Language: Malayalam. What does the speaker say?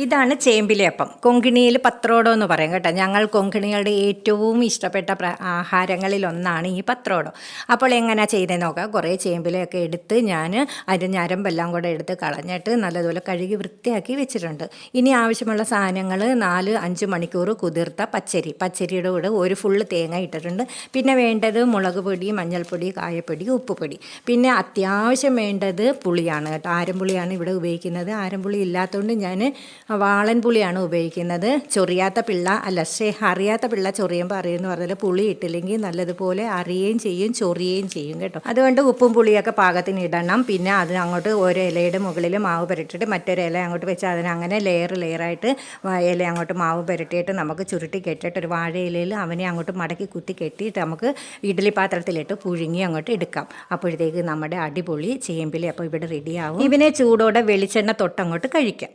ഇതാണ് ചേമ്പിലയപ്പം. കൊങ്കിണിയിൽ പത്രോടം എന്ന് പറയും കേട്ടോ. ഞങ്ങൾ കൊങ്കിണികളുടെ ഏറ്റവും ഇഷ്ടപ്പെട്ട ആഹാരങ്ങളിലൊന്നാണ് ഈ പത്രോടം. അപ്പോൾ എങ്ങനെയാണ് ചെയ്തതെന്ന് നോക്കാം. കുറേ ചേമ്പിലയൊക്കെ എടുത്ത് ഞാൻ അതിൻ്റെ ഞരമ്പെല്ലാം കൂടെ എടുത്ത് കളഞ്ഞിട്ട് നല്ലതുപോലെ കഴുകി വൃത്തിയാക്കി വെച്ചിട്ടുണ്ട്. ഇനി ആവശ്യമുള്ള സാധനങ്ങൾ 4-5 മണിക്കൂർ കുതിർത്ത പച്ചരിയുടെ കൂടെ ഒരു ഫുള്ള് തേങ്ങ ഇട്ടിട്ടുണ്ട്. പിന്നെ വേണ്ടത് മുളക് പൊടി, മഞ്ഞൾപ്പൊടി, കായപ്പൊടി, ഉപ്പുപൊടി. പിന്നെ അത്യാവശ്യം വേണ്ടത് പുളിയാണ് കേട്ടോ. ആരംപുളിയാണ് ഇവിടെ ഉപയോഗിക്കുന്നത്. ആരംപുളി ഇല്ലാത്തതുകൊണ്ട് ഞാൻ വാളൻ പുളിയാണ് ഉപയോഗിക്കുന്നത്. ചൊറിയാത്ത പിള്ള അറിയാത്ത പിള്ള ചൊറിയുമ്പോൾ അറിയുമെന്ന് പറഞ്ഞാൽ പുളി ഇട്ടില്ലെങ്കിൽ നല്ലതുപോലെ അറിയുകയും ചെയ്യും, ചൊറിയുകയും ചെയ്യും കേട്ടോ. അതുകൊണ്ട് ഉപ്പും പുളിയൊക്കെ പാകത്തിന് ഇടണം. പിന്നെ അതിന് അങ്ങോട്ട് ഓരോ ഇലയുടെ മുകളിൽ മാവ് പുരട്ടിയിട്ട് മറ്റൊരു ഇല അങ്ങോട്ട് വെച്ച് അതിനങ്ങനെ ലെയറായിട്ട് ഇല അങ്ങോട്ട് മാവ് പുരട്ടിയിട്ട് നമുക്ക് ചുരുട്ടി കെട്ടിയിട്ട് ഒരു വാഴയിലയിൽ അവനെ അങ്ങോട്ട് മടക്കി കുത്തി കെട്ടിയിട്ട് നമുക്ക് ഇഡ്ഡലി പാത്രത്തിലിട്ട് പുഴുങ്ങി അങ്ങോട്ട് എടുക്കാം. അപ്പോഴത്തേക്ക് നമ്മുടെ അടിപൊളി ചേമ്പിലി അപ്പോൾ ഇവിടെ റെഡിയാവും. ഇവനെ ചൂടോടെ വെളിച്ചെണ്ണ തൊട്ടങ്ങോട്ട് കഴിക്കാം.